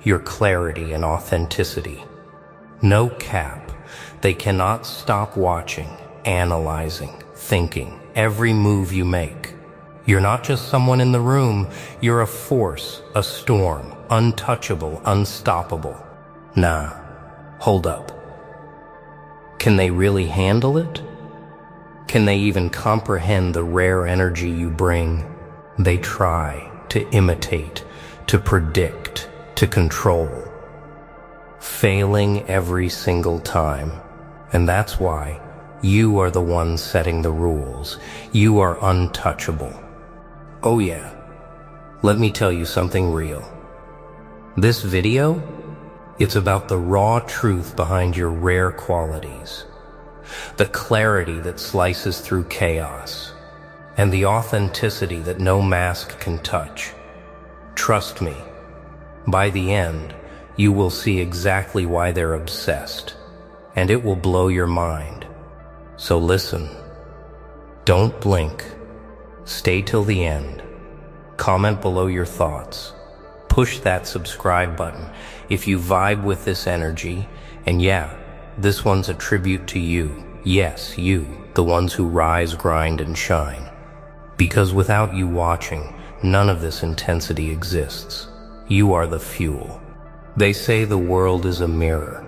your clarity and authenticity. No cap. They cannot stop watching, analyzing, thinking, every move you make. You're not just someone in the room, you're a force, a storm, untouchable, unstoppable. Nah, hold up. Can they really handle it? Can they even comprehend the rare energy you bring? They try to imitate, to predict, to control, failing every single time. And that's why you are the one setting the rules. You are untouchable. Oh yeah, let me tell you something real. This video, it's about the raw truth behind your rare qualities, the clarity that slices through chaos, and the authenticity that no mask can touch. Trust me, by the end, you will see exactly why they're obsessed, and it will blow your mind. So listen, don't blink, stay till the end, comment below your thoughts, push that subscribe button if you vibe with this energy, and yeah, this one's a tribute to you. Yes, you, the ones who rise, grind, and shine. Because without you watching, none of this intensity exists. You are the fuel. They say the world is a mirror,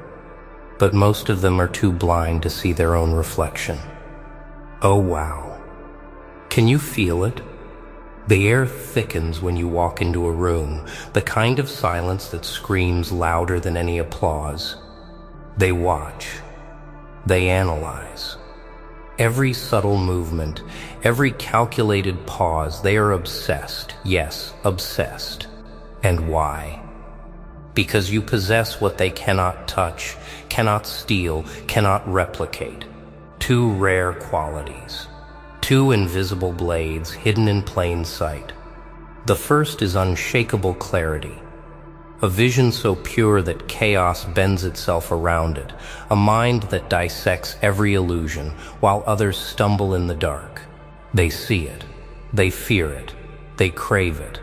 but most of them are too blind to see their own reflection. Oh wow. Can you feel it? The air thickens when you walk into a room, the kind of silence that screams louder than any applause. They watch. They analyze. Every subtle movement, every calculated pause, they are obsessed. Yes, obsessed. And why? Because you possess what they cannot touch, cannot steal, cannot replicate. Two rare qualities. Two invisible blades hidden in plain sight. The first is unshakable clarity. A vision so pure that chaos bends itself around it. A mind that dissects every illusion while others stumble in the dark. They see it. They fear it. They crave it.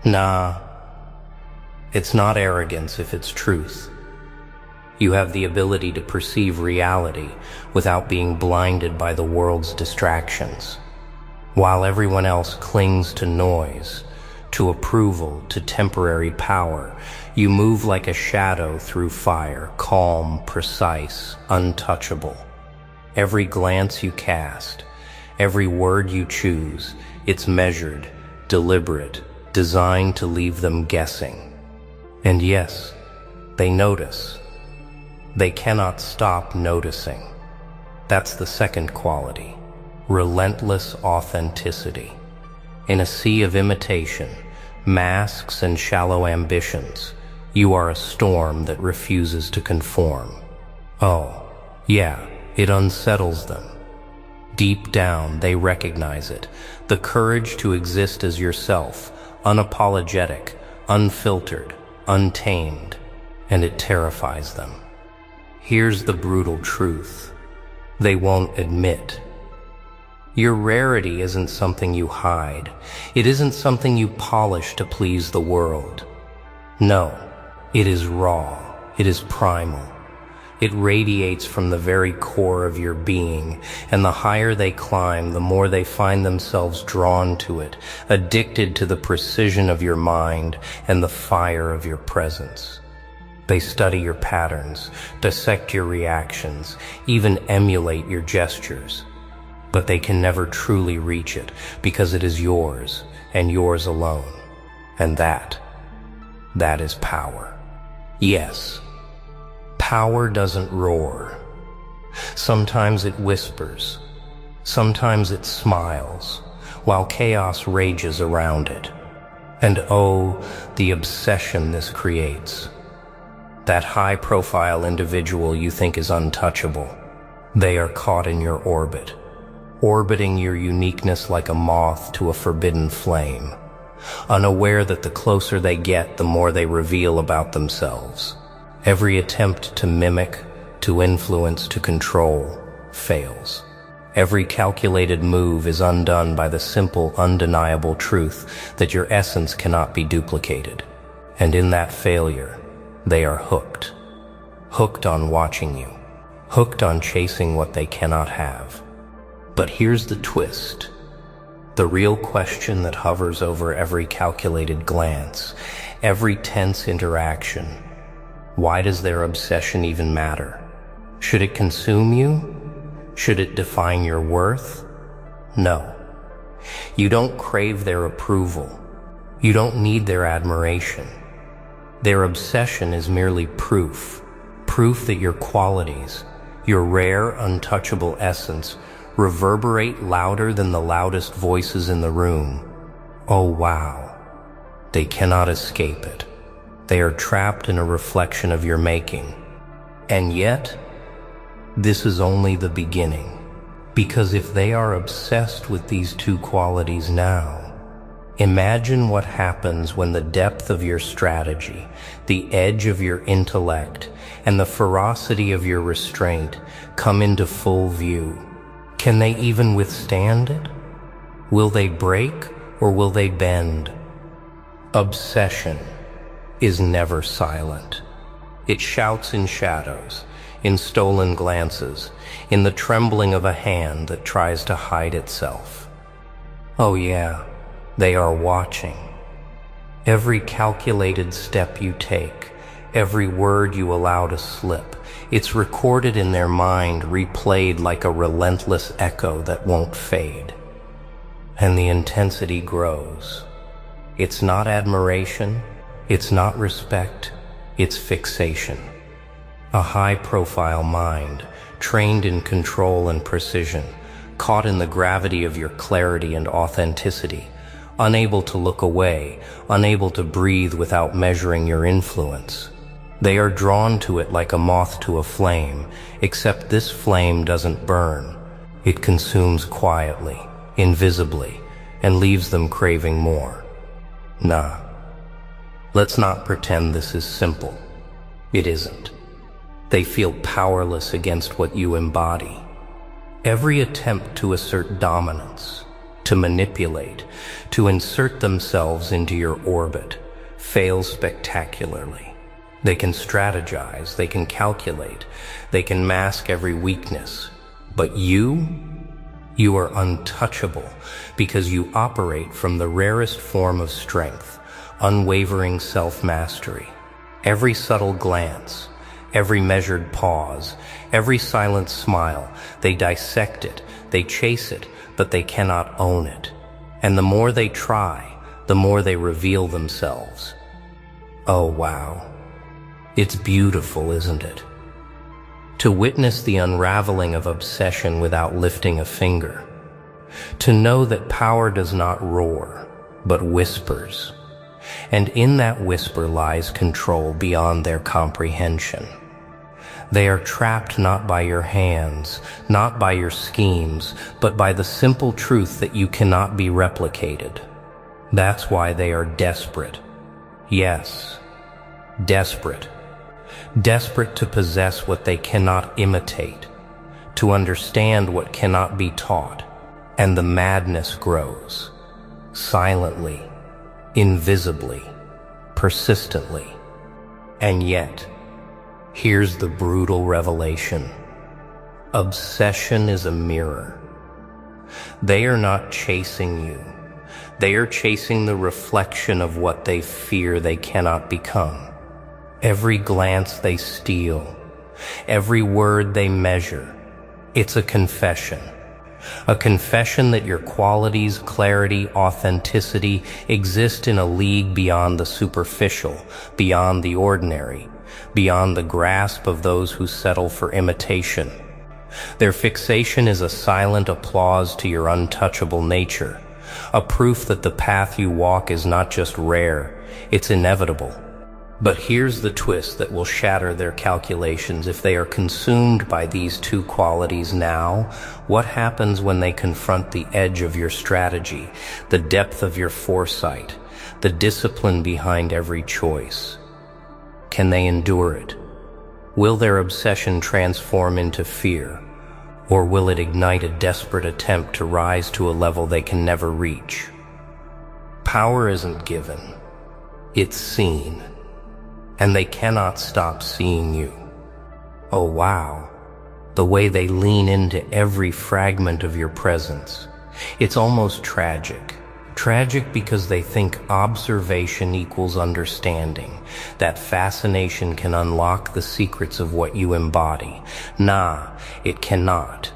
Nah, it's not arrogance if it's truth. You have the ability to perceive reality without being blinded by the world's distractions. While everyone else clings to noise, to approval, to temporary power, you move like a shadow through fire, calm, precise, untouchable. Every glance you cast, every word you choose, it's measured, deliberate, designed to leave them guessing. And yes, they notice. They cannot stop noticing. That's the second quality, relentless authenticity. In a sea of imitation, masks and shallow ambitions, you are a storm that refuses to conform. Oh, yeah, it unsettles them. Deep down, they recognize it, the courage to exist as yourself, unapologetic, unfiltered, untamed, and it terrifies them. Here's the brutal truth. They won't admit. Your rarity isn't something you hide. It isn't something you polish to please the world. No, it is raw. It is primal. It radiates from the very core of your being, and the higher they climb, the more they find themselves drawn to it, addicted to the precision of your mind and the fire of your presence. They study your patterns, dissect your reactions, even emulate your gestures. But they can never truly reach it because it is yours and yours alone. And that is power. Yes, power doesn't roar. Sometimes it whispers. Sometimes it smiles while chaos rages around it. And oh, the obsession this creates. That high-profile individual you think is untouchable, they are caught in your orbit, orbiting your uniqueness like a moth to a forbidden flame, unaware that the closer they get, the more they reveal about themselves. Every attempt to mimic, to influence, to control, fails. Every calculated move is undone by the simple, undeniable truth that your essence cannot be duplicated. And in that failure, they are hooked. Hooked on watching you. Hooked on chasing what they cannot have. But here's the twist. The real question that hovers over every calculated glance, every tense interaction. Why does their obsession even matter? Should it consume you? Should it define your worth? No. You don't crave their approval. You don't need their admiration. Their obsession is merely proof that your qualities, your rare, untouchable essence, reverberate louder than the loudest voices in the room. Oh wow. They cannot escape it. They are trapped in a reflection of your making. And yet, this is only the beginning. Because if they are obsessed with these two qualities now, imagine what happens when the depth of your strategy, the edge of your intellect, and the ferocity of your restraint come into full view. Can they even withstand it? Will they break or will they bend? Obsession is never silent. It shouts in shadows, in stolen glances, in the trembling of a hand that tries to hide itself. Oh yeah, they are watching. Every calculated step you take, every word you allow to slip, it's recorded in their mind, replayed like a relentless echo that won't fade. And the intensity grows. It's not admiration, it's not respect, it's fixation. A high-profile mind, trained in control and precision, caught in the gravity of your clarity and authenticity, unable to look away, unable to breathe without measuring your influence. They are drawn to it like a moth to a flame, except this flame doesn't burn. It consumes quietly, invisibly, and leaves them craving more. Nah. Let's not pretend this is simple. It isn't. They feel powerless against what you embody. Every attempt to assert dominance, to manipulate, to insert themselves into your orbit, fails spectacularly. They can strategize, they can calculate, they can mask every weakness. But you are untouchable because you operate from the rarest form of strength, unwavering self-mastery. Every subtle glance, every measured pause, every silent smile, they dissect it, they chase it, but they cannot own it. And the more they try, the more they reveal themselves. Oh wow. It's beautiful, isn't it? To witness the unraveling of obsession without lifting a finger. To know that power does not roar, but whispers. And in that whisper lies control beyond their comprehension. They are trapped not by your hands, not by your schemes, but by the simple truth that you cannot be replicated. That's why they are desperate. Yes, desperate. Desperate to possess what they cannot imitate, to understand what cannot be taught, and the madness grows, silently, invisibly, persistently. And yet, here's the brutal revelation. Obsession is a mirror. They are not chasing you. They are chasing the reflection of what they fear they cannot become. Every glance they steal, every word they measure, it's a confession. A confession that your qualities, clarity, authenticity exist in a league beyond the superficial, beyond the ordinary, beyond the grasp of those who settle for imitation. Their fixation is a silent applause to your untouchable nature, a proof that the path you walk is not just rare, it's inevitable. But here's the twist that will shatter their calculations. If they are consumed by these two qualities now, what happens when they confront the edge of your strategy, the depth of your foresight, the discipline behind every choice? Can they endure it? Will their obsession transform into fear, or will it ignite a desperate attempt to rise to a level they can never reach? Power isn't given. It's seen, and they cannot stop seeing you. Oh wow, the way they lean into every fragment of your presence. It's almost tragic. Tragic because they think observation equals understanding, that fascination can unlock the secrets of what you embody. Nah, it cannot.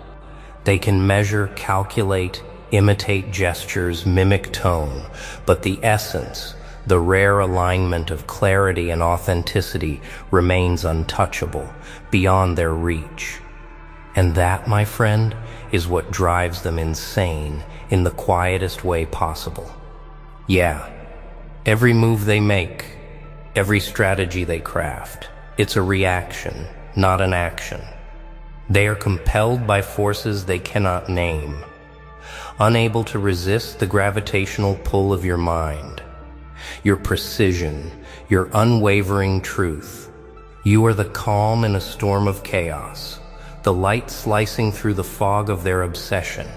They can measure, calculate, imitate gestures, mimic tone, but the essence, the rare alignment of clarity and authenticity remains untouchable, beyond their reach. And that, my friend, is what drives them insane in the quietest way possible. Yeah, every move they make, every strategy they craft, it's a reaction, not an action. They are compelled by forces they cannot name, unable to resist the gravitational pull of your mind, your precision, your unwavering truth. You are the calm in a storm of chaos, the light slicing through the fog of their obsession,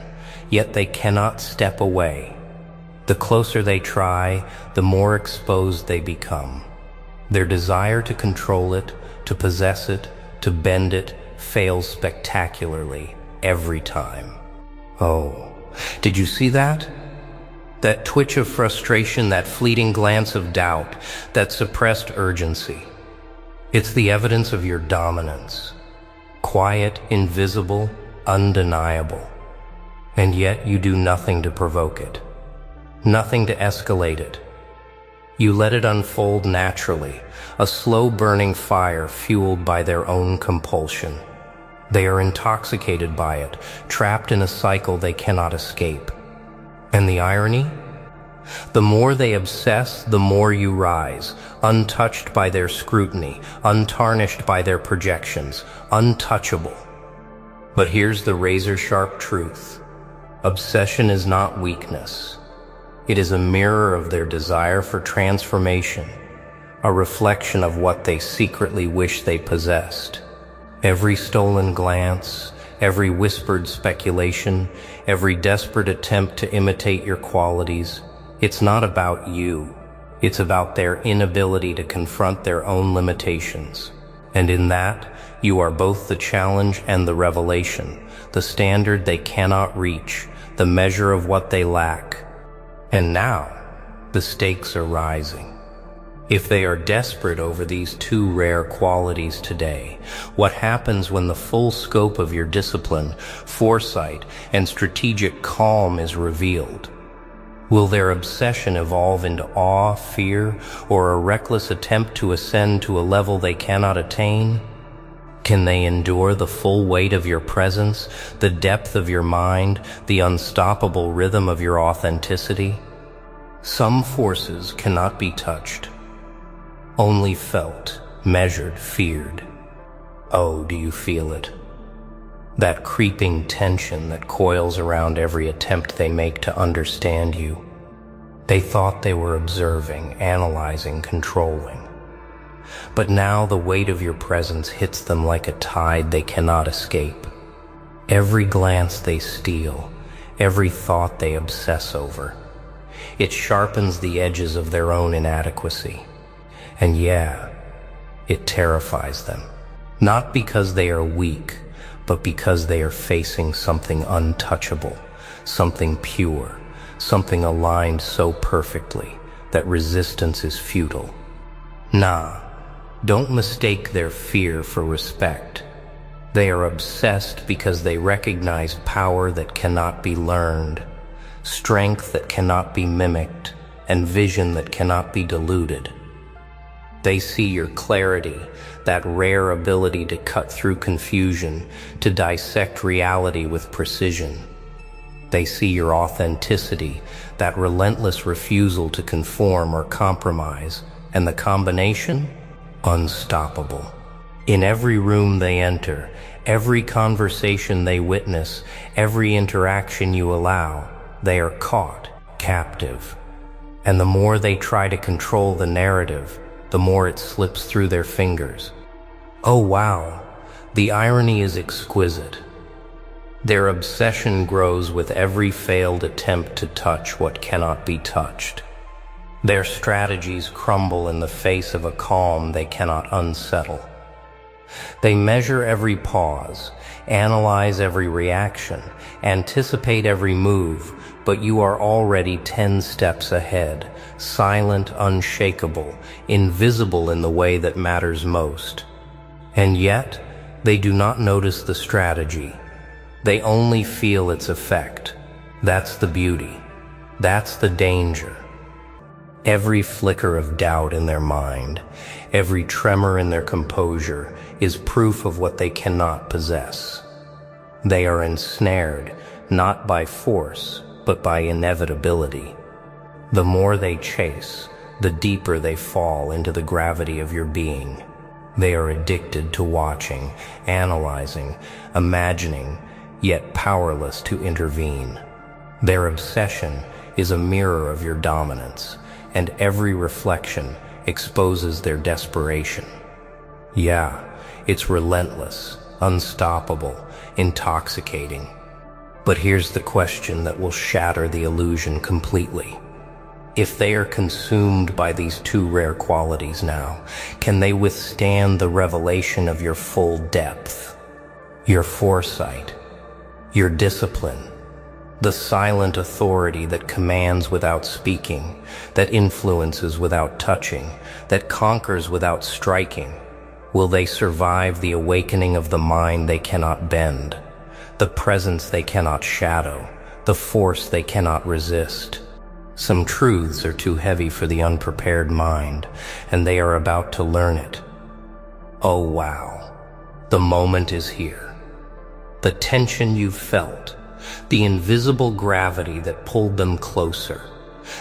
yet they cannot step away. The closer they try, the more exposed they become. Their desire to control it, to possess it, to bend it, fails spectacularly every time. Oh, did you see that? That twitch of frustration, that fleeting glance of doubt, that suppressed urgency. It's the evidence of your dominance. Quiet, invisible, undeniable. And yet you do nothing to provoke it. Nothing to escalate it. You let it unfold naturally, a slow-burning fire fueled by their own compulsion. They are intoxicated by it, trapped in a cycle they cannot escape. And the irony? The more they obsess, the more you rise, untouched by their scrutiny, untarnished by their projections, untouchable. But here's the razor-sharp truth. Obsession is not weakness. It is a mirror of their desire for transformation, a reflection of what they secretly wish they possessed. Every stolen glance, every whispered speculation, every desperate attempt to imitate your qualities, it's not about you. It's about their inability to confront their own limitations. And in that, you are both the challenge and the revelation, the standard they cannot reach, the measure of what they lack. And now, the stakes are rising. If they are desperate over these two rare qualities today, what happens when the full scope of your discipline, foresight, and strategic calm is revealed? Will their obsession evolve into awe, fear, or a reckless attempt to ascend to a level they cannot attain? Can they endure the full weight of your presence, the depth of your mind, the unstoppable rhythm of your authenticity? Some forces cannot be touched, only felt, measured, feared. Oh, do you feel it? That creeping tension that coils around every attempt they make to understand you. They thought they were observing, analyzing, controlling. But now the weight of your presence hits them like a tide they cannot escape. Every glance they steal, every thought they obsess over. It sharpens the edges of their own inadequacy. And yeah, it terrifies them. Not because they are weak, but because they are facing something untouchable, something pure, something aligned so perfectly that resistance is futile. Nah, don't mistake their fear for respect. They are obsessed because they recognize power that cannot be learned, strength that cannot be mimicked, and vision that cannot be diluted. They see your clarity, that rare ability to cut through confusion, to dissect reality with precision. They see your authenticity, that relentless refusal to conform or compromise, and the combination? Unstoppable. In every room they enter, every conversation they witness, every interaction you allow, they are caught, captive. And the more they try to control the narrative, the more it slips through their fingers. Oh wow, the irony is exquisite. Their obsession grows with every failed attempt to touch what cannot be touched. Their strategies crumble in the face of a calm they cannot unsettle. They measure every pause, analyze every reaction, anticipate every move, but you are already 10 steps ahead, silent, unshakable, invisible in the way that matters most. And yet, they do not notice the strategy. They only feel its effect. That's the beauty. That's the danger. Every flicker of doubt in their mind, every tremor in their composure is proof of what they cannot possess. They are ensnared, not by force, but by inevitability. The more they chase, the deeper they fall into the gravity of your being. They are addicted to watching, analyzing, imagining, yet powerless to intervene. Their obsession is a mirror of your dominance, and every reflection exposes their desperation. Yeah, it's relentless, unstoppable, intoxicating. But here's the question that will shatter the illusion completely. If they are consumed by these two rare qualities now, can they withstand the revelation of your full depth, your foresight, your discipline, the silent authority that commands without speaking, that influences without touching, that conquers without striking? Will they survive the awakening of the mind they cannot bend, the presence they cannot shadow, the force they cannot resist? Some truths are too heavy for the unprepared mind, and they are about to learn it. Oh wow, the moment is here. The tension you've felt, the invisible gravity that pulled them closer,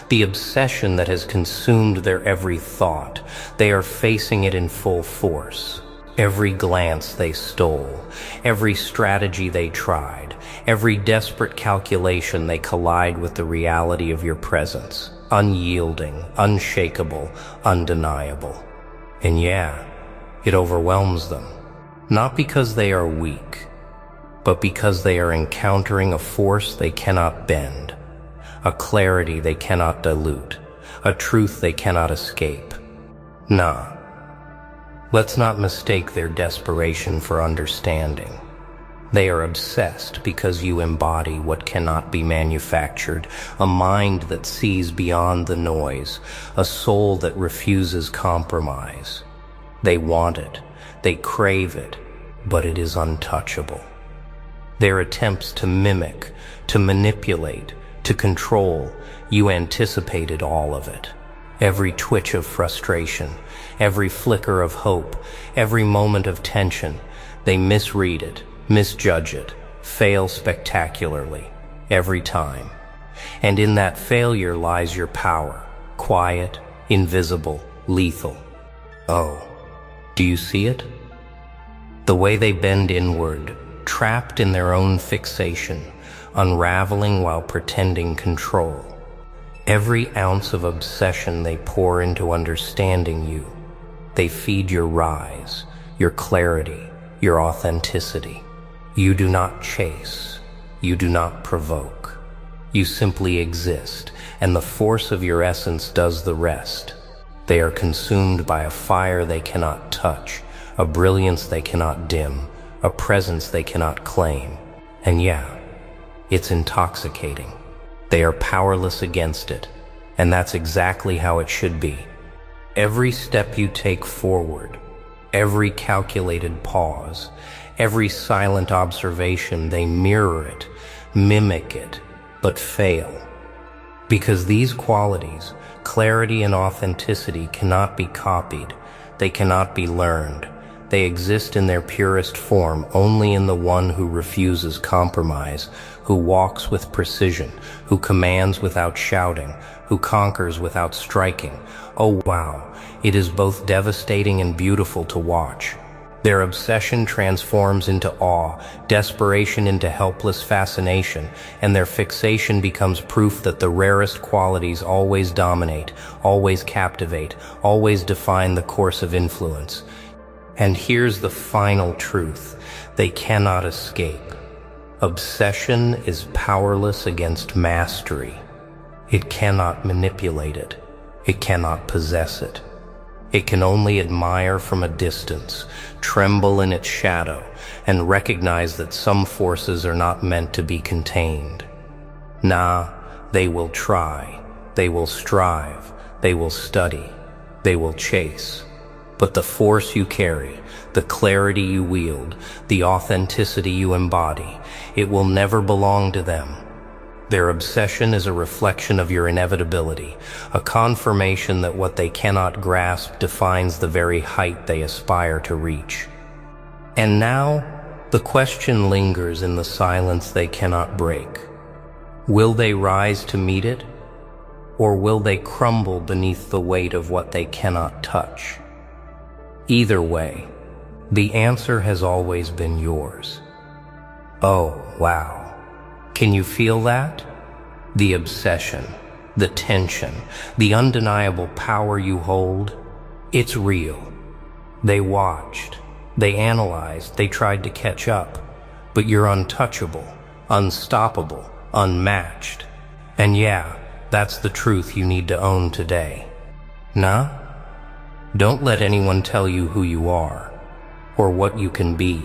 the obsession that has consumed their every thought, they are facing it in full force. Every glance they stole, every strategy they tried, every desperate calculation they collide with the reality of your presence, unyielding, unshakable, undeniable. And yeah, it overwhelms them, not because they are weak, but because they are encountering a force they cannot bend, a clarity they cannot dilute, a truth they cannot escape. Nah. Let's not mistake their desperation for understanding. They are obsessed because you embody what cannot be manufactured, a mind that sees beyond the noise, a soul that refuses compromise. They want it, they crave it, but it is untouchable. Their attempts to mimic, to manipulate, to control, you anticipated all of it. Every twitch of frustration, every flicker of hope, every moment of tension, they misread it, misjudge it, fail spectacularly, every time. And in that failure lies your power, quiet, invisible, lethal. Oh, do you see it? The way they bend inward, trapped in their own fixation, unraveling while pretending control. Every ounce of obsession they pour into understanding you. They feed your rise, your clarity, your authenticity. You do not chase. You do not provoke. You simply exist, and the force of your essence does the rest. They are consumed by a fire they cannot touch, a brilliance they cannot dim, a presence they cannot claim. And yeah, it's intoxicating. They are powerless against it, and that's exactly how it should be. Every step you take forward, every calculated pause, every silent observation, they mirror it, mimic it, but fail. Because these qualities, clarity and authenticity, cannot be copied, they cannot be learned. They exist in their purest form only in the one who refuses compromise, who walks with precision, who commands without shouting, who conquers without striking. Oh wow, it is both devastating and beautiful to watch. Their obsession transforms into awe, desperation into helpless fascination, and their fixation becomes proof that the rarest qualities always dominate, always captivate, always define the course of influence. And here's the final truth: they cannot escape. Obsession is powerless against mastery. It cannot manipulate it. It cannot possess it. It can only admire from a distance, tremble in its shadow, and recognize that some forces are not meant to be contained. Nah, they will try, they will strive, they will study, they will chase. But the force you carry, the clarity you wield, the authenticity you embody, it will never belong to them. Their obsession is a reflection of your inevitability, a confirmation that what they cannot grasp defines the very height they aspire to reach. And now, the question lingers in the silence they cannot break. Will they rise to meet it, or will they crumble beneath the weight of what they cannot touch? Either way, the answer has always been yours. Oh, wow. Can you feel that? The obsession, the tension, the undeniable power you hold, it's real. They watched, they analyzed, they tried to catch up, but you're untouchable, unstoppable, unmatched. And yeah, that's the truth you need to own today. Nah? Don't let anyone tell you who you are, or what you can be,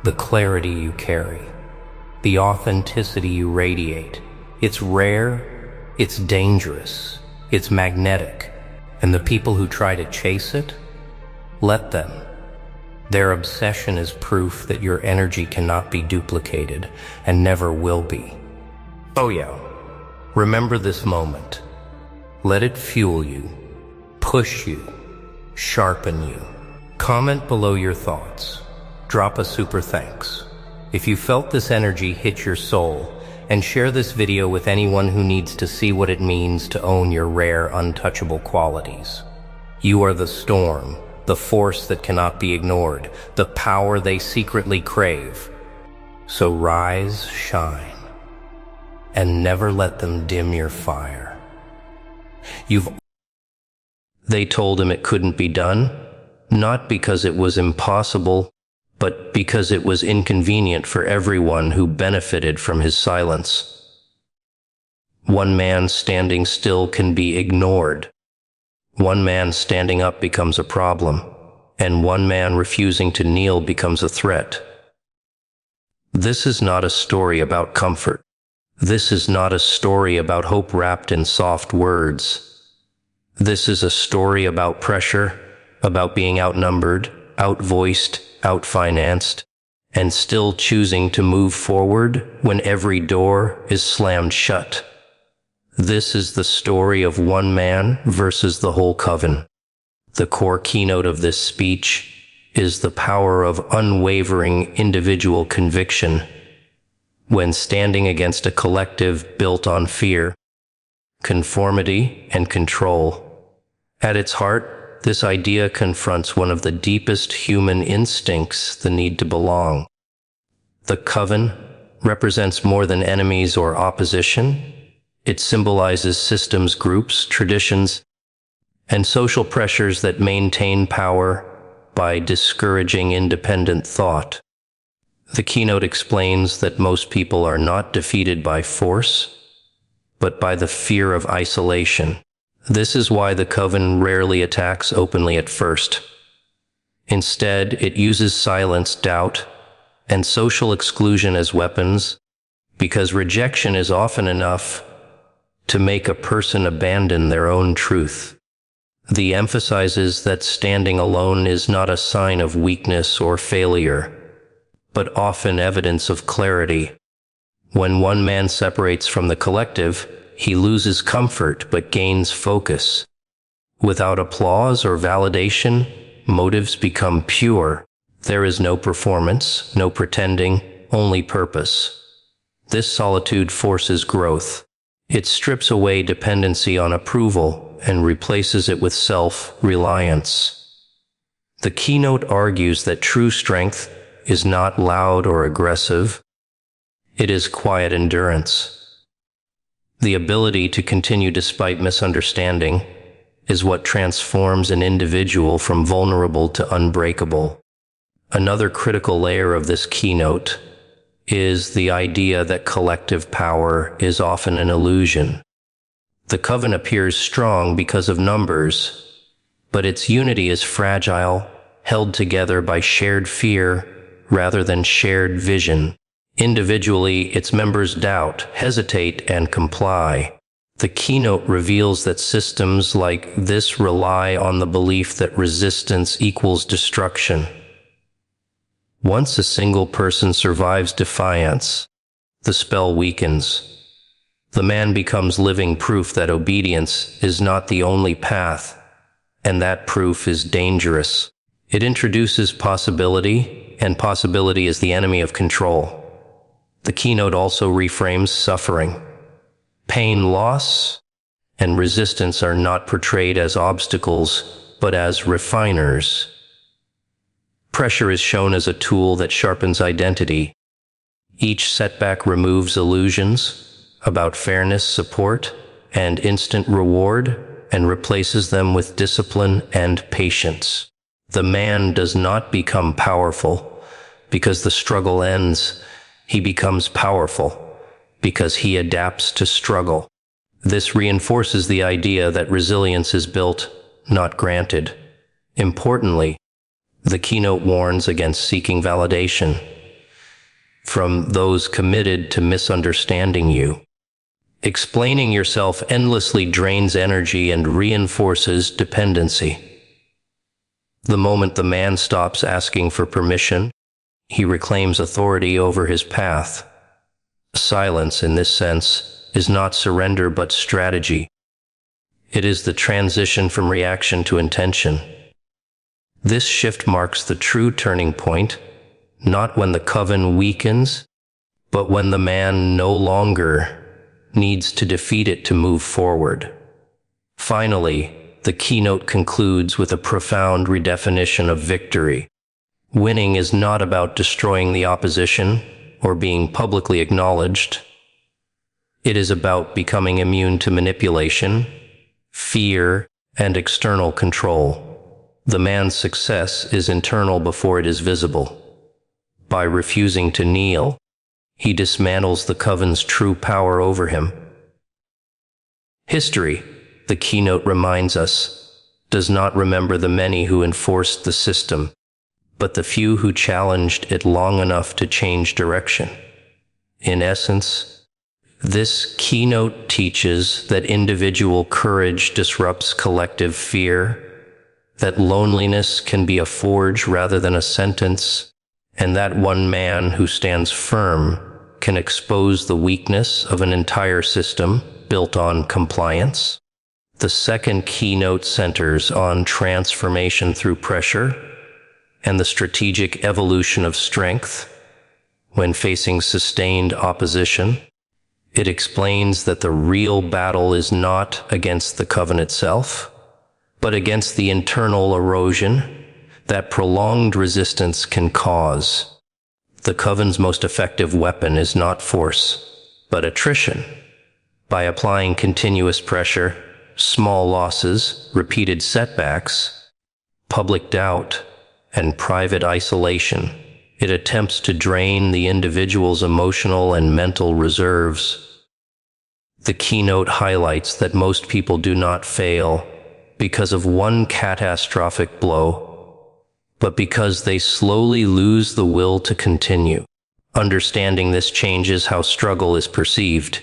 the clarity you carry, the authenticity you radiate. It's rare, it's dangerous, it's magnetic, and the people who try to chase it, let them. Their obsession is proof that your energy cannot be duplicated and never will be. Oh yeah, remember this moment. Let it fuel you, push you, sharpen you. Comment below your thoughts. Drop a super thanks. If you felt this energy hit your soul, and share this video with anyone who needs to see what it means to own your rare, untouchable qualities. You are the storm, the force that cannot be ignored, the power they secretly crave. So rise, shine, and never let them dim your fire. They told him it couldn't be done, not because it was impossible, but because it was inconvenient for everyone who benefited from his silence. One man standing still can be ignored. One man standing up becomes a problem, and one man refusing to kneel becomes a threat. This is not a story about comfort. This is not a story about hope wrapped in soft words. This is a story about pressure, about being outnumbered, outvoiced, outfinanced, and still choosing to move forward when every door is slammed shut. This is the story of one man versus the whole coven. The core keynote of this speech is the power of unwavering individual conviction when standing against a collective built on fear, conformity, and control. At its heart, this idea confronts one of the deepest human instincts, the need to belong. The coven represents more than enemies or opposition. It symbolizes systems, groups, traditions, and social pressures that maintain power by discouraging independent thought. The keynote explains that most people are not defeated by force, but by the fear of isolation. This is why the coven rarely attacks openly at first. Instead, it uses silence, doubt, and social exclusion as weapons, because rejection is often enough to make a person abandon their own truth. The emphasizes that standing alone is not a sign of weakness or failure, but often evidence of clarity. When one man separates from the collective, he loses comfort but gains focus. Without applause or validation, motives become pure. There is no performance, no pretending, only purpose. This solitude forces growth. It strips away dependency on approval and replaces it with self-reliance. The keynote argues that true strength is not loud or aggressive. It is quiet endurance. The ability to continue despite misunderstanding is what transforms an individual from vulnerable to unbreakable. Another critical layer of this keynote is the idea that collective power is often an illusion. The coven appears strong because of numbers, but its unity is fragile, held together by shared fear rather than shared vision. Individually, its members doubt, hesitate, and comply. The keynote reveals that systems like this rely on the belief that resistance equals destruction. Once a single person survives defiance, the spell weakens. The man becomes living proof that obedience is not the only path, and that proof is dangerous. It introduces possibility, and possibility is the enemy of control. The keynote also reframes suffering. Pain, loss, and resistance are not portrayed as obstacles, but as refiners. Pressure is shown as a tool that sharpens identity. Each setback removes illusions about fairness, support, and instant reward, and replaces them with discipline and patience. The man does not become powerful because the struggle ends. He becomes powerful because he adapts to struggle. This reinforces the idea that resilience is built, not granted. Importantly, the keynote warns against seeking validation from those committed to misunderstanding you. Explaining yourself endlessly drains energy and reinforces dependency. The moment the man stops asking for permission, he reclaims authority over his path. Silence, in this sense, is not surrender but strategy. It is the transition from reaction to intention. This shift marks the true turning point, not when the coven weakens, but when the man no longer needs to defeat it to move forward. Finally, the keynote concludes with a profound redefinition of victory. Winning is not about destroying the opposition or being publicly acknowledged. It is about becoming immune to manipulation, fear, and external control. The man's success is internal before it is visible. By refusing to kneel, he dismantles the coven's true power over him. History, the keynote reminds us, does not remember the many who enforced the system, but the few who challenged it long enough to change direction. In essence, this keynote teaches that individual courage disrupts collective fear, that loneliness can be a forge rather than a sentence, and that one man who stands firm can expose the weakness of an entire system built on compliance. The second keynote centers on transformation through pressure and the strategic evolution of strength when facing sustained opposition. It explains that the real battle is not against the coven itself, but against the internal erosion that prolonged resistance can cause. The coven's most effective weapon is not force, but attrition. By applying continuous pressure, small losses, repeated setbacks, public doubt, and private isolation, it attempts to drain the individual's emotional and mental reserves. The keynote highlights that most people do not fail because of one catastrophic blow, but because they slowly lose the will to continue. Understanding this changes how struggle is perceived.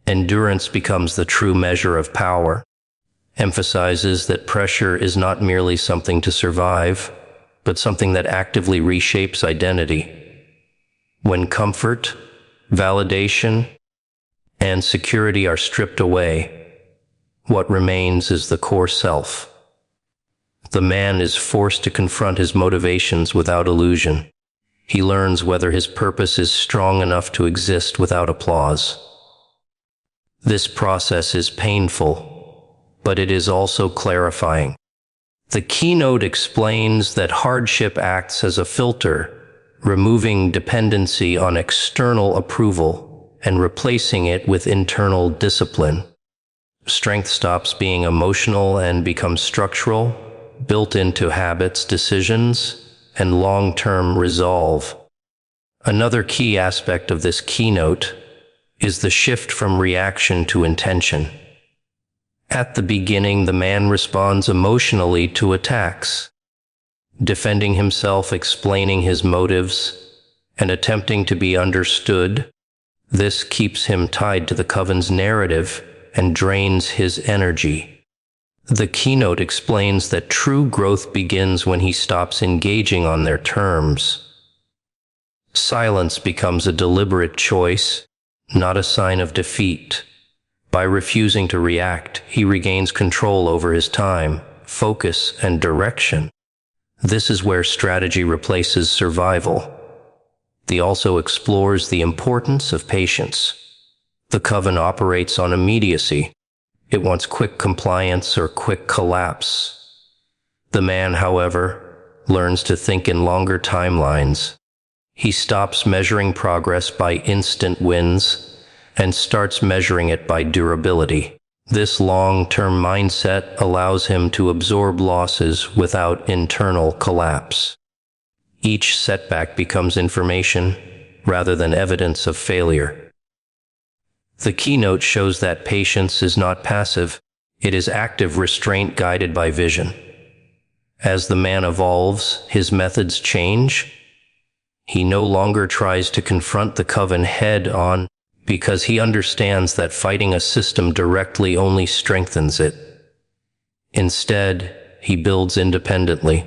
Endurance becomes the true measure of power, emphasizes that pressure is not merely something to survive, but something that actively reshapes identity. When comfort, validation, and security are stripped away, what remains is the core self. The man is forced to confront his motivations without illusion. He learns whether his purpose is strong enough to exist without applause. This process is painful, but it is also clarifying. The keynote explains that hardship acts as a filter, removing dependency on external approval and replacing it with internal discipline. Strength stops being emotional and becomes structural, built into habits, decisions, and long-term resolve. Another key aspect of this keynote is the shift from reaction to intention. At the beginning, the man responds emotionally to attacks, defending himself, explaining his motives, and attempting to be understood. This keeps him tied to the coven's narrative and drains his energy. The keynote explains that true growth begins when he stops engaging on their terms. Silence becomes a deliberate choice, not a sign of defeat. By refusing to react, he regains control over his time, focus, and direction. This is where strategy replaces survival. He also explores the importance of patience. The coven operates on immediacy. It wants quick compliance or quick collapse. The man, however, learns to think in longer timelines. He stops measuring progress by instant wins and starts measuring it by durability. This long-term mindset allows him to absorb losses without internal collapse. Each setback becomes information rather than evidence of failure. The keynote shows that patience is not passive, it is active restraint guided by vision. As the man evolves, his methods change. He no longer tries to confront the coven head-on because he understands that fighting a system directly only strengthens it. Instead, he builds independently.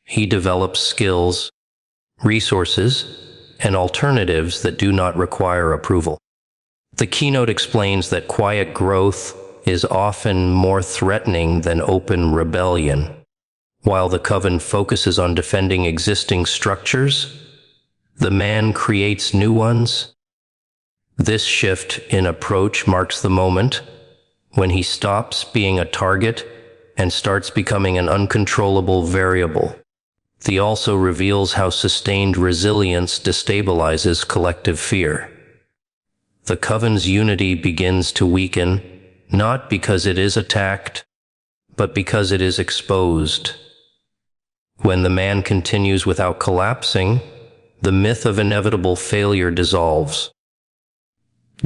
He develops skills, resources, and alternatives that do not require approval. The keynote explains that quiet growth is often more threatening than open rebellion. While the coven focuses on defending existing structures, the man creates new ones. This shift in approach marks the moment when he stops being a target and starts becoming an uncontrollable variable. He also reveals how sustained resilience destabilizes collective fear. The coven's unity begins to weaken, not because it is attacked, but because it is exposed. When the man continues without collapsing, the myth of inevitable failure dissolves.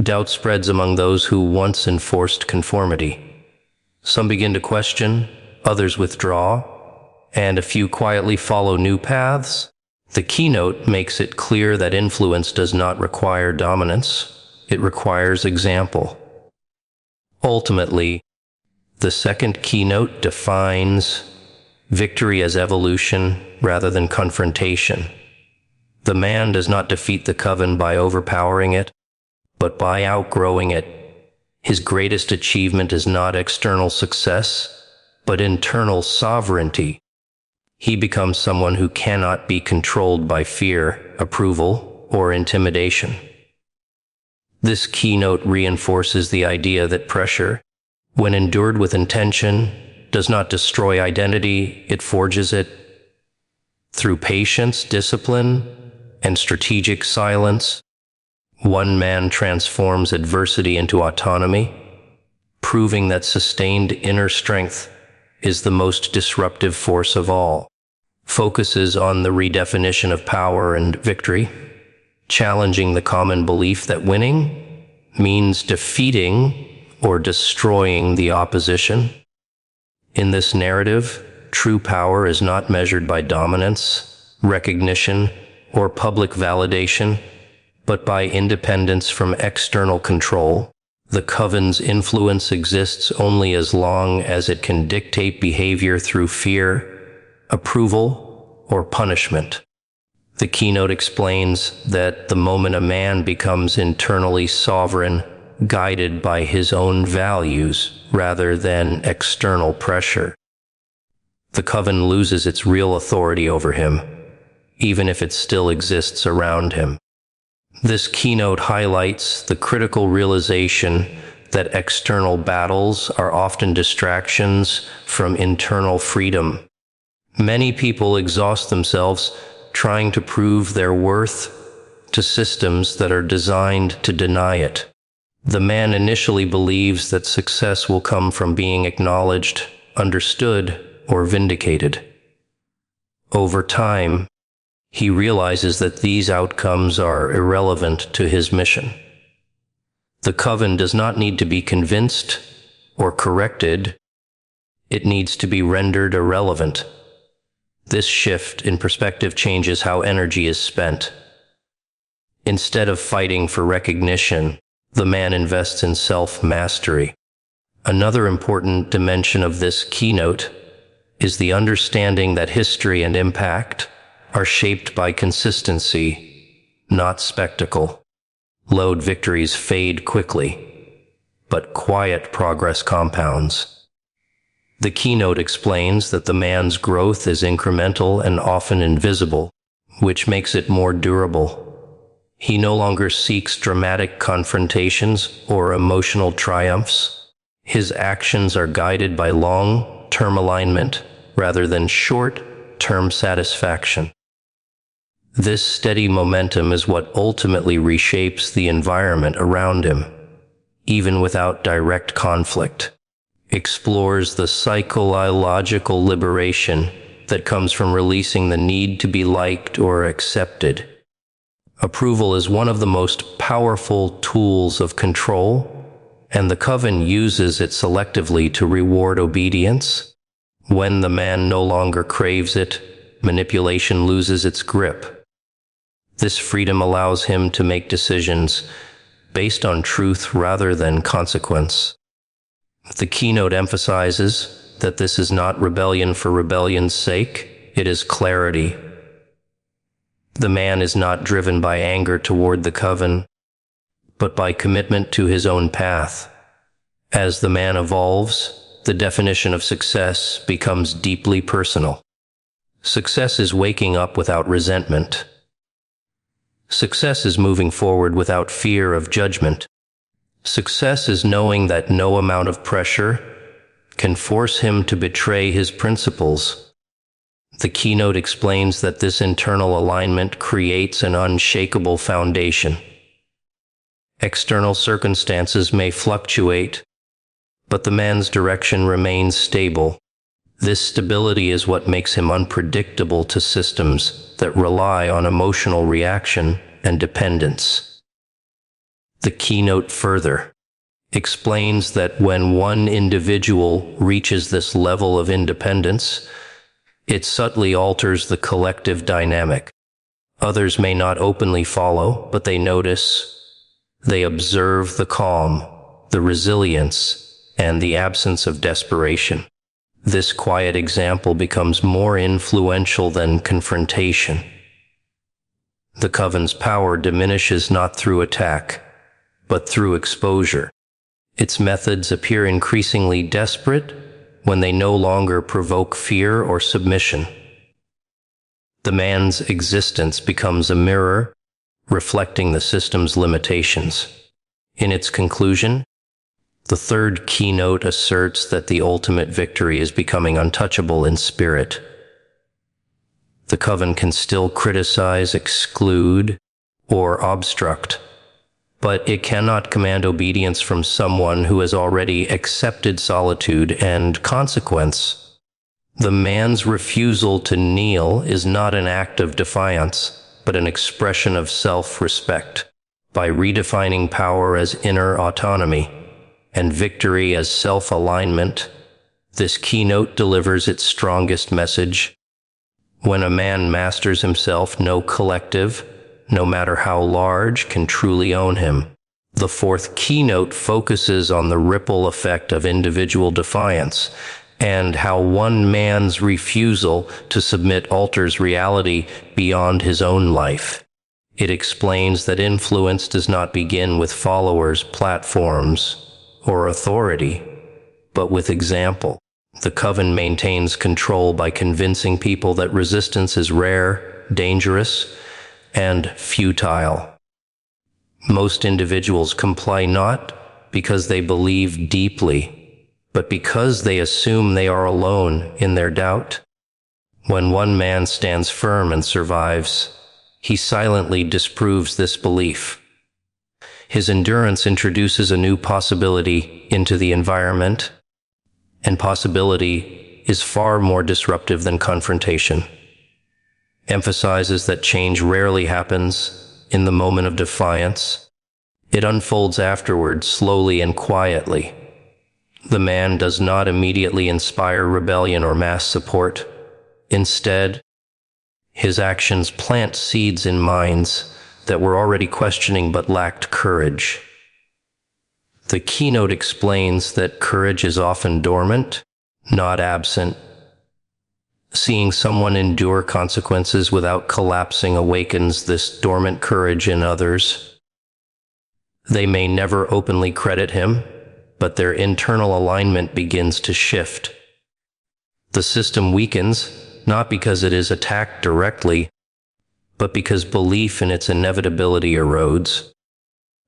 Doubt spreads among those who once enforced conformity. Some begin to question, others withdraw, and a few quietly follow new paths. The keynote makes it clear that influence does not require dominance. It requires example. Ultimately, the second keynote defines victory as evolution rather than confrontation. The man does not defeat the coven by overpowering it, but by outgrowing it. His greatest achievement is not external success, but internal sovereignty. He becomes someone who cannot be controlled by fear, approval, or intimidation. This keynote reinforces the idea that pressure, when endured with intention, does not destroy identity, it forges it. Through patience, discipline, and strategic silence, one man transforms adversity into autonomy, proving that sustained inner strength is the most disruptive force of all. Focuses on the redefinition of power and victory, challenging the common belief that winning means defeating or destroying the opposition. In this narrative, true power is not measured by dominance, recognition, or public validation, but by independence from external control. The coven's influence exists only as long as it can dictate behavior through fear, approval, or punishment. The keynote explains that the moment a man becomes internally sovereign, guided by his own values rather than external pressure, the coven loses its real authority over him, even if it still exists around him. This keynote highlights the critical realization that external battles are often distractions from internal freedom. Many people exhaust themselves trying to prove their worth to systems that are designed to deny it. The man initially believes that success will come from being acknowledged, understood, or vindicated. Over time, he realizes that these outcomes are irrelevant to his mission. The coven does not need to be convinced or corrected. It needs to be rendered irrelevant. This shift in perspective changes how energy is spent. Instead of fighting for recognition, the man invests in self-mastery. Another important dimension of this keynote is the understanding that history and impact are shaped by consistency, not spectacle. Loud victories fade quickly, but quiet progress compounds. The keynote explains that the man's growth is incremental and often invisible, which makes it more durable. He no longer seeks dramatic confrontations or emotional triumphs. His actions are guided by long-term alignment rather than short-term satisfaction. This steady momentum is what ultimately reshapes the environment around him, even without direct conflict. Explores the psychological liberation that comes from releasing the need to be liked or accepted. Approval is one of the most powerful tools of control, and the coven uses it selectively to reward obedience. When the man no longer craves it, manipulation loses its grip. This freedom allows him to make decisions based on truth rather than consequence. The keynote emphasizes that this is not rebellion for rebellion's sake, it is clarity. The man is not driven by anger toward the coven, but by commitment to his own path. As the man evolves, the definition of success becomes deeply personal. Success is waking up without resentment. Success is moving forward without fear of judgment. Success is knowing that no amount of pressure can force him to betray his principles. The keynote explains that this internal alignment creates an unshakable foundation. External circumstances may fluctuate, but the man's direction remains stable. This stability is what makes him unpredictable to systems that rely on emotional reaction and dependence. The keynote further explains that when one individual reaches this level of independence, it subtly alters the collective dynamic. Others may not openly follow, but they notice. They observe the calm, the resilience, and the absence of desperation. This quiet example becomes more influential than confrontation. The coven's power diminishes not through attack, but through exposure. Its methods appear increasingly desperate when they no longer provoke fear or submission. The man's existence becomes a mirror, reflecting the system's limitations. In its conclusion, the third keynote asserts that the ultimate victory is becoming untouchable in spirit. The coven can still criticize, exclude, or obstruct, but it cannot command obedience from someone who has already accepted solitude and consequence. The man's refusal to kneel is not an act of defiance, but an expression of self-respect. By redefining power as inner autonomy and victory as self-alignment, this keynote delivers its strongest message. When a man masters himself, no collective, no matter how large, can truly own him. The fourth keynote focuses on the ripple effect of individual defiance and how one man's refusal to submit alters reality beyond his own life. It explains that influence does not begin with followers, platforms, or authority, but with example. The coven maintains control by convincing people that resistance is rare, dangerous, and futile. Most individuals comply not because they believe deeply, but because they assume they are alone in their doubt. When one man stands firm and survives, he silently disproves this belief. His endurance introduces a new possibility into the environment, and possibility is far more disruptive than confrontation. Emphasizes that change rarely happens in the moment of defiance. It unfolds afterward, slowly and quietly. The man does not immediately inspire rebellion or mass support. Instead, his actions plant seeds in minds that were already questioning but lacked courage. The keynote explains that courage is often dormant, not absent. Seeing someone endure consequences without collapsing awakens this dormant courage in others. They may never openly credit him, but their internal alignment begins to shift. The system weakens, not because it is attacked directly, but because belief in its inevitability erodes.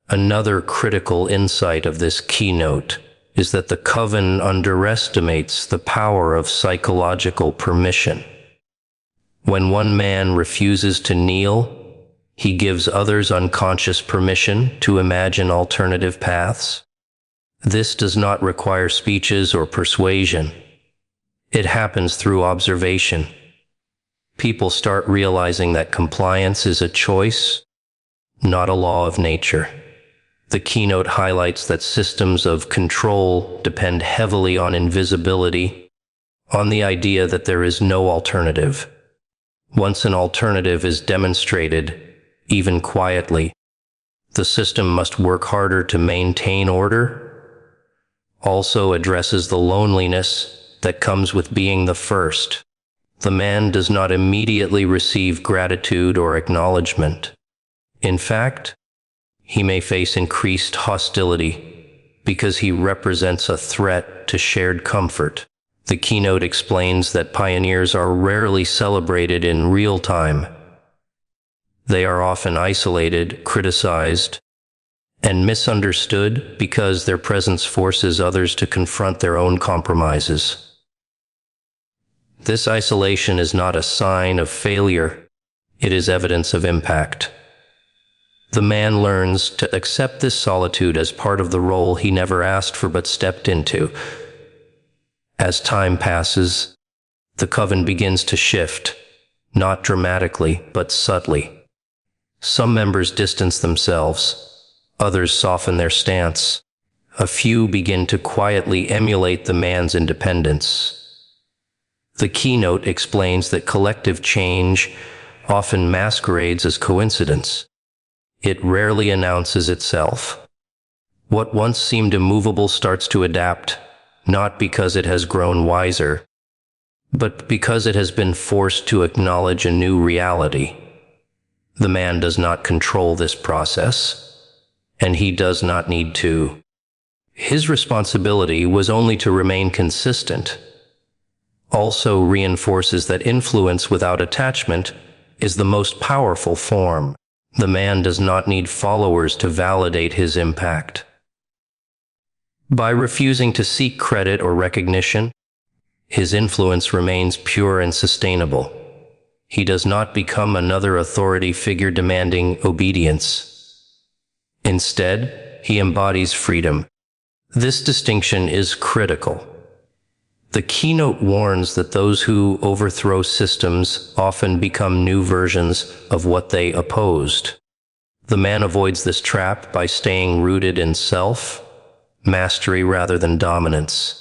Another critical insight of this keynote is that the coven underestimates the power of psychological permission. When one man refuses to kneel, he gives others unconscious permission to imagine alternative paths. This does not require speeches or persuasion. It happens through observation. People start realizing that compliance is a choice, not a law of nature. The keynote highlights that systems of control depend heavily on invisibility, on the idea that there is no alternative. Once an alternative is demonstrated, even quietly, the system must work harder to maintain order. Also addresses the loneliness that comes with being the first. The man does not immediately receive gratitude or acknowledgement. In fact, he may face increased hostility because he represents a threat to shared comfort. The keynote explains that pioneers are rarely celebrated in real time. They are often isolated, criticized, and misunderstood because their presence forces others to confront their own compromises. This isolation is not a sign of failure, it is evidence of impact. The man learns to accept this solitude as part of the role he never asked for but stepped into. As time passes, the coven begins to shift, not dramatically, but subtly. Some members distance themselves, others soften their stance. A few begin to quietly emulate the man's independence. The keynote explains that collective change often masquerades as coincidence. It rarely announces itself. What once seemed immovable starts to adapt, not because it has grown wiser, but because it has been forced to acknowledge a new reality. The man does not control this process, and he does not need to. His responsibility was only to remain consistent. Also reinforces that influence without attachment is the most powerful form. The man does not need followers to validate his impact. By refusing to seek credit or recognition, his influence remains pure and sustainable. He does not become another authority figure demanding obedience. Instead, he embodies freedom. This distinction is critical. The keynote warns that those who overthrow systems often become new versions of what they opposed. The man avoids this trap by staying rooted in self, mastery rather than dominance.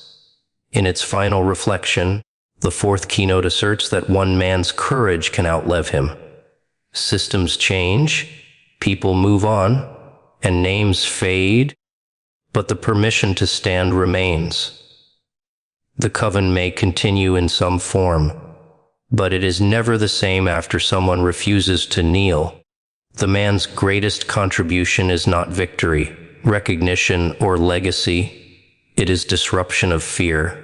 In its final reflection, the fourth keynote asserts that one man's courage can outlive him. Systems change, people move on, and names fade, but the permission to stand remains. The coven may continue in some form, but it is never the same after someone refuses to kneel. The man's greatest contribution is not victory, recognition, or legacy. It is disruption of fear.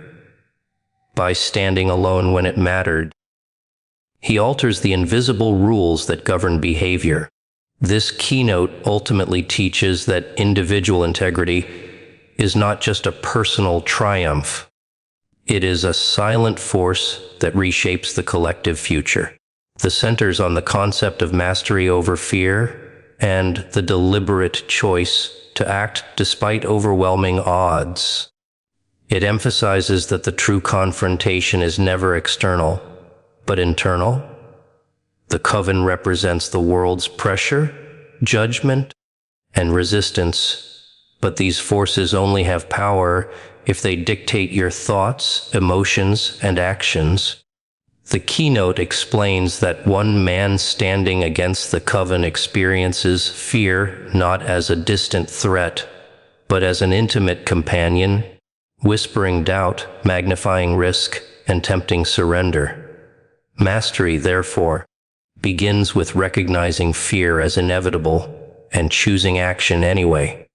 By standing alone when it mattered, he alters the invisible rules that govern behavior. This keynote ultimately teaches that individual integrity is not just a personal triumph. It is a silent force that reshapes the collective future. The centers on the concept of mastery over fear and the deliberate choice to act despite overwhelming odds. It emphasizes that the true confrontation is never external, but internal. The coven represents the world's pressure, judgment, and resistance, but these forces only have power if they dictate your thoughts, emotions, and actions. The keynote explains that one man standing against the coven experiences fear not as a distant threat, but as an intimate companion, whispering doubt, magnifying risk, and tempting surrender. Mastery, therefore, begins with recognizing fear as inevitable and choosing action anyway.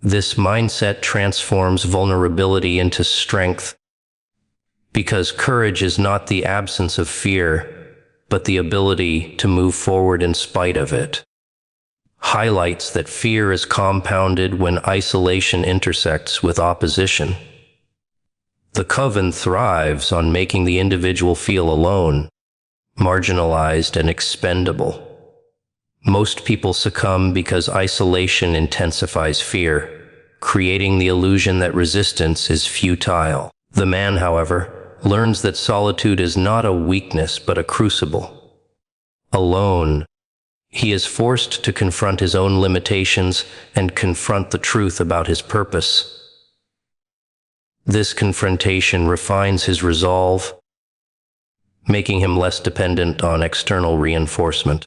This mindset transforms vulnerability into strength, because courage is not the absence of fear, but the ability to move forward in spite of it. Highlights that fear is compounded when isolation intersects with opposition. The coven thrives on making the individual feel alone, marginalized, and expendable. Most people succumb because isolation intensifies fear, creating the illusion that resistance is futile. The man, however, learns that solitude is not a weakness but a crucible. Alone, he is forced to confront his own limitations and confront the truth about his purpose. This confrontation refines his resolve, making him less dependent on external reinforcement.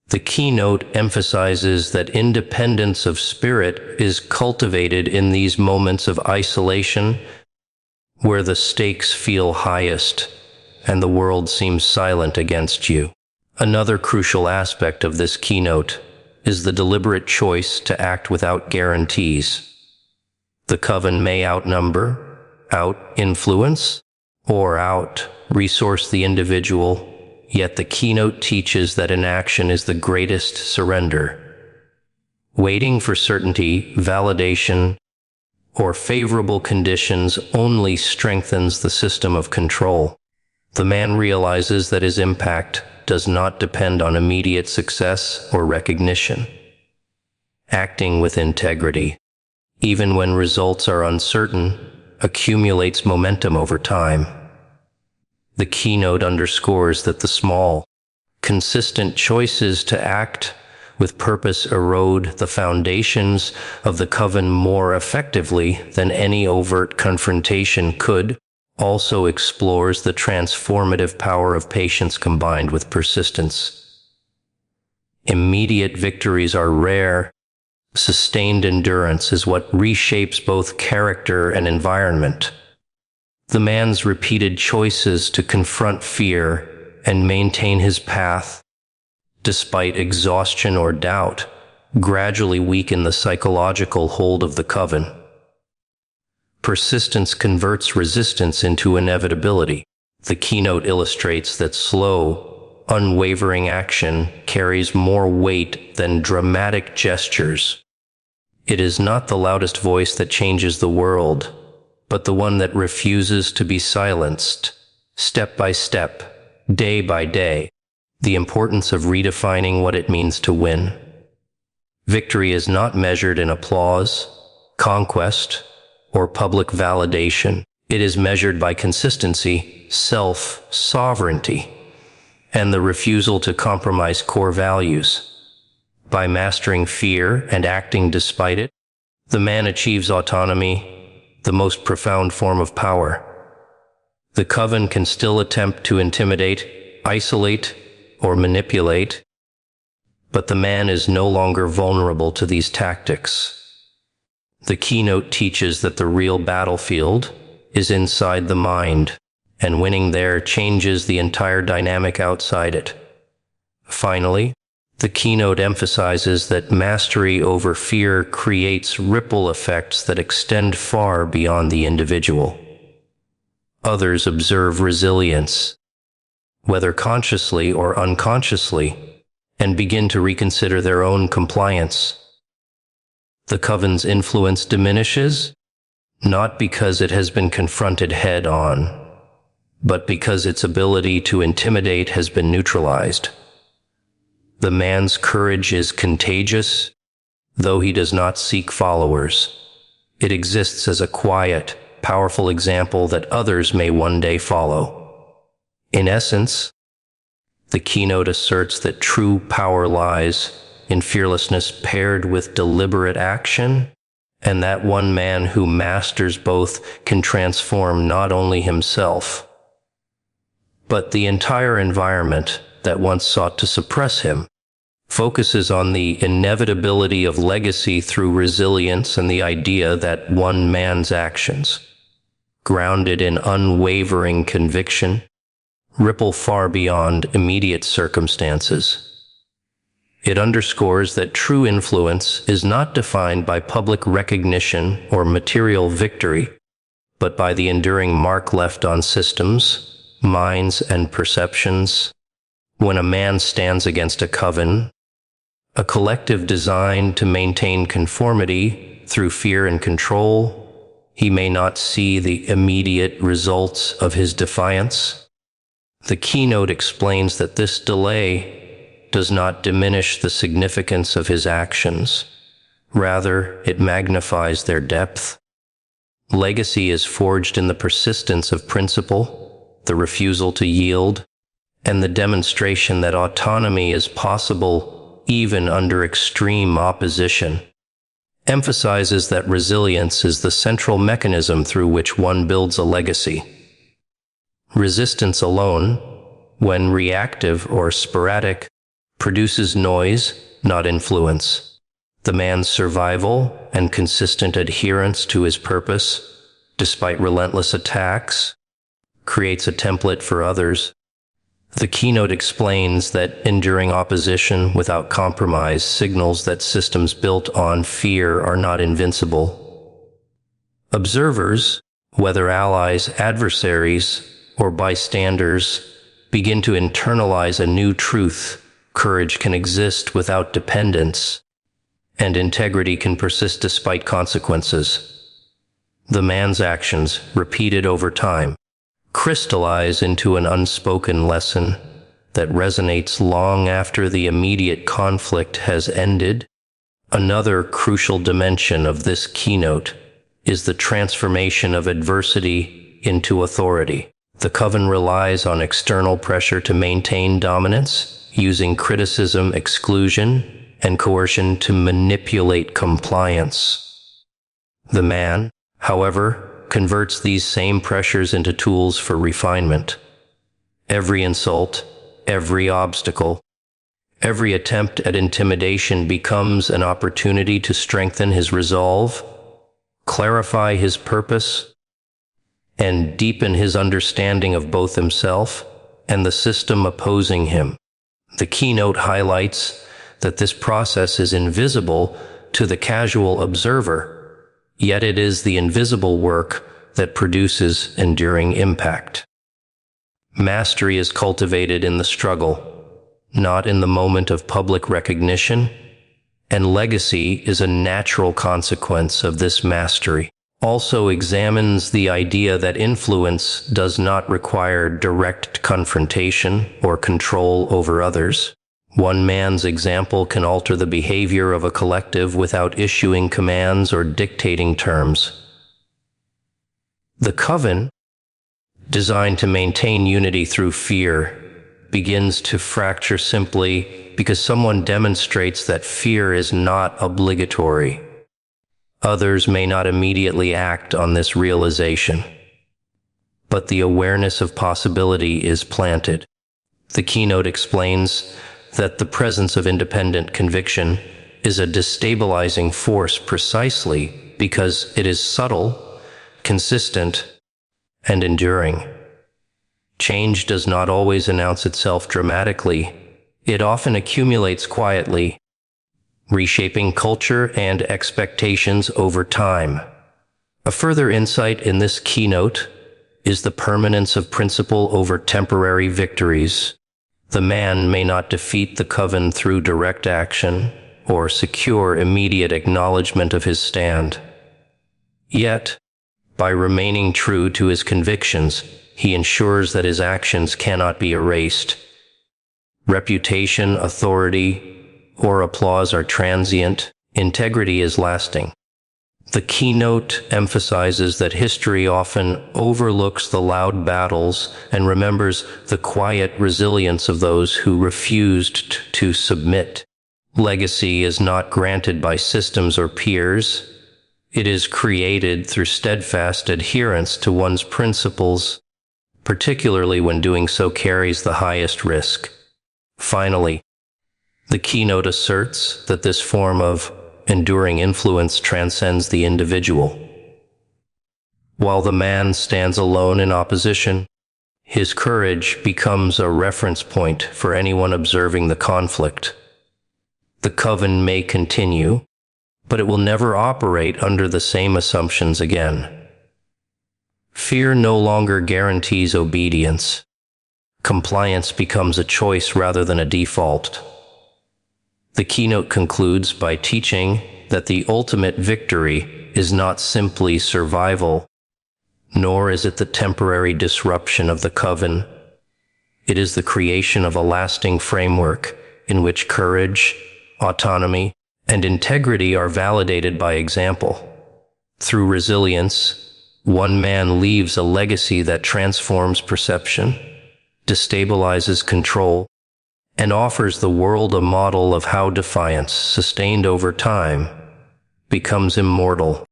The keynote emphasizes that independence of spirit is cultivated in these moments of isolation, where the stakes feel highest and the world seems silent against you. Another crucial aspect of this keynote is the deliberate choice to act without guarantees. The coven may outnumber, out-influence, or out-resource the individual, yet the keynote teaches that inaction is the greatest surrender. Waiting for certainty, validation, or favorable conditions only strengthens the system of control. The man realizes that his impact does not depend on immediate success or recognition. Acting with integrity, even when results are uncertain, accumulates momentum over time. The keynote underscores that the small, consistent choices to act with purpose erode the foundations of the coven more effectively than any overt confrontation could. Also explores the transformative power of patience combined with persistence. Immediate victories are rare. Sustained endurance is what reshapes both character and environment. The man's repeated choices to confront fear and maintain his path, despite exhaustion or doubt, gradually weaken the psychological hold of the coven. Persistence converts resistance into inevitability. The keynote illustrates that slow, unwavering action carries more weight than dramatic gestures. It is not the loudest voice that changes the world, but the one that refuses to be silenced, step by step, day by day. The importance of redefining what it means to win. Victory is not measured in applause, conquest, or public validation. It is measured by consistency, self-sovereignty, and the refusal to compromise core values. By mastering fear and acting despite it, the man achieves autonomy, the most profound form of power. The coven can still attempt to intimidate, isolate, or manipulate, but the man is no longer vulnerable to these tactics. The keynote teaches that the real battlefield is inside the mind, and winning there changes the entire dynamic outside it. Finally, the keynote emphasizes that mastery over fear creates ripple effects that extend far beyond the individual. Others observe resilience, whether consciously or unconsciously, and begin to reconsider their own compliance. The coven's influence diminishes, not because it has been confronted head-on, but because its ability to intimidate has been neutralized. The man's courage is contagious, though he does not seek followers. It exists as a quiet, powerful example that others may one day follow. In essence, the keynote asserts that true power lies in fearlessness paired with deliberate action, and that one man who masters both can transform not only himself, but the entire environment that once sought to suppress him. Focuses on the inevitability of legacy through resilience and the idea that one man's actions, grounded in unwavering conviction, ripple far beyond immediate circumstances. It underscores that true influence is not defined by public recognition or material victory, but by the enduring mark left on systems, minds, and perceptions. When a man stands against a coven, a collective designed to maintain conformity through fear and control, he may not see the immediate results of his defiance. The keynote explains that this delay does not diminish the significance of his actions. Rather, it magnifies their depth. Legacy is forged in the persistence of principle, the refusal to yield, and the demonstration that autonomy is possible even under extreme opposition. Emphasizes that resilience is the central mechanism through which one builds a legacy. Resistance alone, when reactive or sporadic, produces noise, not influence. The man's survival and consistent adherence to his purpose, despite relentless attacks, creates a template for others. The keynote explains that enduring opposition without compromise signals that systems built on fear are not invincible. Observers, whether allies, adversaries, or bystanders, begin to internalize a new truth. Courage can exist without dependence, and integrity can persist despite consequences. The man's actions, repeated over time, crystallize into an unspoken lesson that resonates long after the immediate conflict has ended. Another crucial dimension of this keynote is the transformation of adversity into authority. The coven relies on external pressure to maintain dominance, using criticism, exclusion, and coercion to manipulate compliance. The man, however, converts these same pressures into tools for refinement. Every insult, every obstacle, every attempt at intimidation becomes an opportunity to strengthen his resolve, clarify his purpose, and deepen his understanding of both himself and the system opposing him. The keynote highlights that this process is invisible to the casual observer, yet it is the invisible work that produces enduring impact. Mastery is cultivated in the struggle, not in the moment of public recognition, and legacy is a natural consequence of this mastery. Also examines the idea that influence does not require direct confrontation or control over others. One man's example can alter the behavior of a collective without issuing commands or dictating terms. The coven, designed to maintain unity through fear, begins to fracture simply because someone demonstrates that fear is not obligatory. Others may not immediately act on this realization, but the awareness of possibility is planted. The keynote explains that the presence of independent conviction is a destabilizing force precisely because it is subtle, consistent, and enduring. Change does not always announce itself dramatically. It often accumulates quietly, reshaping culture and expectations over time. A further insight in this keynote is the permanence of principle over temporary victories. The man may not defeat the coven through direct action or secure immediate acknowledgement of his stand. Yet, by remaining true to his convictions, he ensures that his actions cannot be erased. Reputation, authority, or applause are transient. Integrity is lasting. The keynote emphasizes that history often overlooks the loud battles and remembers the quiet resilience of those who refused to submit. Legacy is not granted by systems or peers. It is created through steadfast adherence to one's principles, particularly when doing so carries the highest risk. Finally, the keynote asserts that this form of enduring influence transcends the individual. While the man stands alone in opposition, his courage becomes a reference point for anyone observing the conflict. The coven may continue, but it will never operate under the same assumptions again. Fear no longer guarantees obedience. Compliance becomes a choice rather than a default. The keynote concludes by teaching that the ultimate victory is not simply survival, nor is it the temporary disruption of the coven. It is the creation of a lasting framework in which courage, autonomy, and integrity are validated by example. Through resilience, one man leaves a legacy that transforms perception, destabilizes control, and offers the world a model of how defiance, sustained over time, becomes immortal.